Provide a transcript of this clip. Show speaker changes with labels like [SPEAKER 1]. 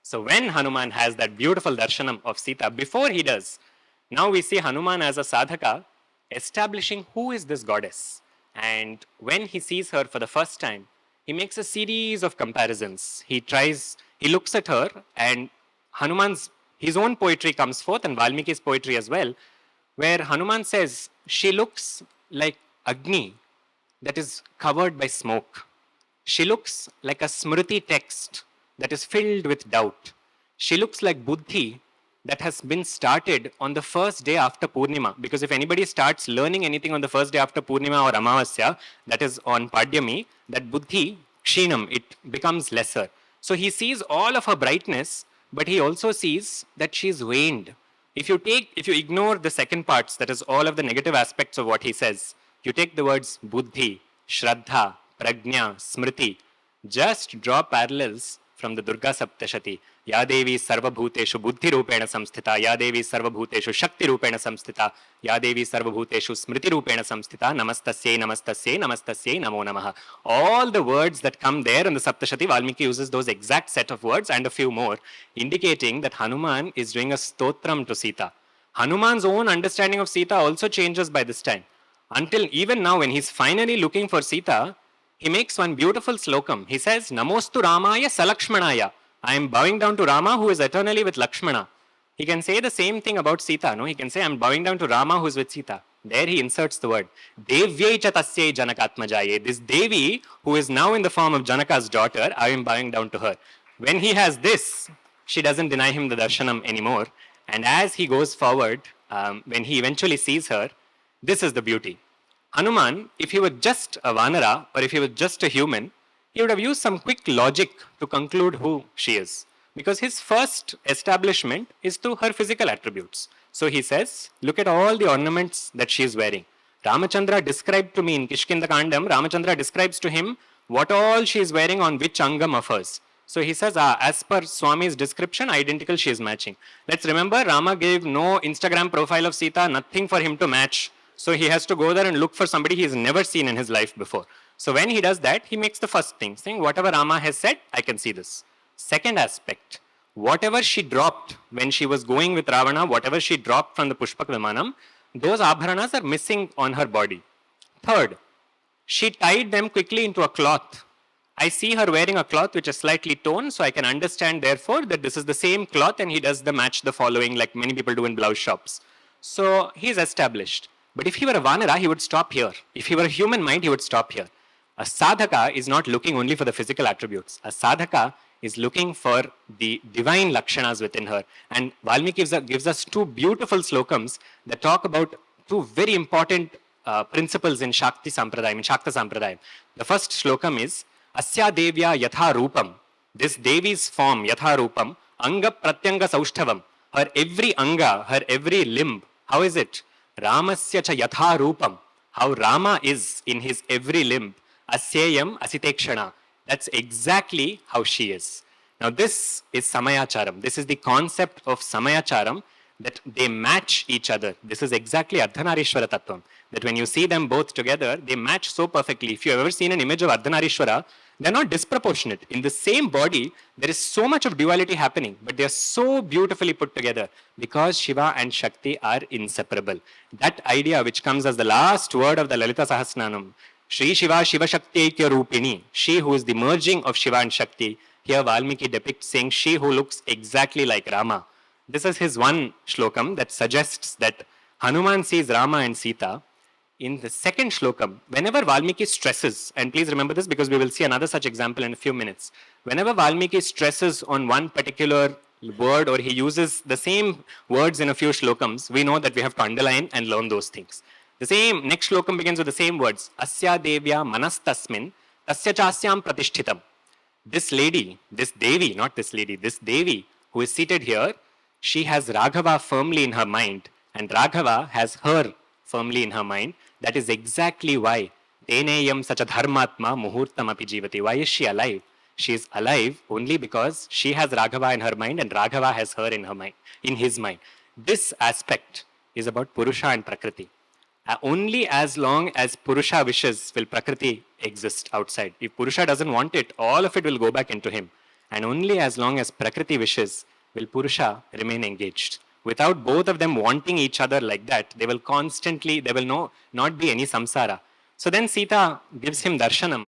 [SPEAKER 1] So when Hanuman has that beautiful darshanam of Sita, before he does, now we see Hanuman as a sadhaka establishing who is this goddess. And when he sees her for the first time, he makes a series of comparisons. He looks at her, and his own poetry comes forth, and Valmiki's poetry as well, where Hanuman says, she looks like Agni that is covered by smoke. She looks like a Smriti text that is filled with doubt. She looks like Buddhi that has been started on the first day after Purnima. Because if anybody starts learning anything on the first day after Purnima or Amavasya, that is on Padyami, that Buddhi, Kshinam, it becomes lesser. So he sees all of her brightness, but he also sees that she is waned. If you ignore the second parts, that is all of the negative aspects of what he says, you take the words Buddhi, Shraddha, Prajna, Smriti, just draw parallels from the Durga Saptashati. Ya Devi Sarvabhuteshu Buddhi Rupena Samsthita, Ya Devi Sarvabhuteshu Shakti Rupena Samsthita, Ya Devi Sarvabhuteshu Smriti Rupena Samsthita, Namastasye, Namastasye, Namastasye, Namo Namaha. All the words that come there in the Saptashati, Valmiki uses those exact set of words and a few more, indicating that Hanuman is doing a stotram to Sita. Hanuman's own understanding of Sita also changes by this time. Until even now, when he's finally looking for Sita, he makes one beautiful slokam. He says, Namostu Ramaya Salakshmanaya. I am bowing down to Rama who is eternally with Lakshmana. He can say the same thing about Sita, no? He can say, I am bowing down to Rama who is with Sita. There he inserts the word. Devyai cha tasye Janakatmajaye. This Devi, who is now in the form of Janaka's daughter, I am bowing down to her. When he has this, she doesn't deny him the darshanam anymore. And as he goes forward, when he eventually sees her, this is the beauty. Hanuman, if he were just a Vanara or if he were just a human, he would have used some quick logic to conclude who she is. Because his first establishment is through her physical attributes. So he says, look at all the ornaments that she is wearing. Ramachandra described to me in Kishkinda Kandam, Ramachandra describes to him what all she is wearing on which angam of hers. So he says, as per Swami's description, identical she is matching. Let's remember, Rama gave no Instagram profile of Sita, nothing for him to match. So he has to go there and look for somebody he has never seen in his life before. So when he does that, he makes the first thing, saying, whatever Rama has said, I can see this. Second aspect, whatever she dropped when she was going with Ravana, whatever she dropped from the Pushpak Vimanam, those abharanas are missing on her body. Third, she tied them quickly into a cloth. I see her wearing a cloth which is slightly torn, so I can understand therefore that this is the same cloth, and he does the match the following like many people do in blouse shops. So he's established. But if he were a Vanara, he would stop here. If he were a human mind, he would stop here. A sadhaka is not looking only for the physical attributes. A sadhaka is looking for the divine lakshanas within her. And Valmiki gives us two beautiful slokams that talk about two very important principles in Shakti Sampradayam, in Shakta Sampradayam. The first slokam is, Asya Devya Yatha Rupam. This Devi's form, Yatha Rupam, Anga Pratyanga Saushthavam. Her every anga, her every limb. How is it? Ramasya cha yatha rupam. How Rama is in his every limb. Asyayam asitekshana. That's exactly how she is. Now this is Samayacharam. This is the concept of Samayacharam, that they match each other. This is exactly Ardhanarishwara Tattvam. That when you see them both together, they match so perfectly. If you have ever seen an image of Ardhanarishwara, they're not disproportionate. In the same body, there is so much of duality happening, but they're so beautifully put together because Shiva and Shakti are inseparable. That idea which comes as the last word of the Lalita Sahasranam, Shri Shiva Shiva Shakti Aikya Rupini, she who is the merging of Shiva and Shakti, here Valmiki depicts saying she who looks exactly like Rama. This is his one shlokam that suggests that Hanuman sees Rama and Sita. In the second shlokam, whenever Valmiki stresses, and please remember this because we will see another such example in a few minutes. Whenever Valmiki stresses on one particular word or he uses the same words in a few shlokams, we know that we have to underline and learn those things. The same, next shlokam begins with the same words. Asya Devya Manastasmin Tasya Chasyam Pratishtitam. This lady, this Devi, not this lady, this Devi who is seated here, she has Raghava firmly in her mind and Raghava has her firmly in her mind. That is exactly why Teneyam Sacha Dharmatma Muhurtam Api Jivati. Why is she alive? She is alive only because she has Raghava in her mind and Raghava has her in her mind, in his mind. This aspect is about Purusha and Prakriti. Only as long as Purusha wishes will Prakriti exist outside. If Purusha doesn't want it, all of it will go back into him. And only as long as Prakriti wishes will Purusha remain engaged. Without both of them wanting each other like that, they will constantly, there will not be any samsara. So then Sita gives him darshanam.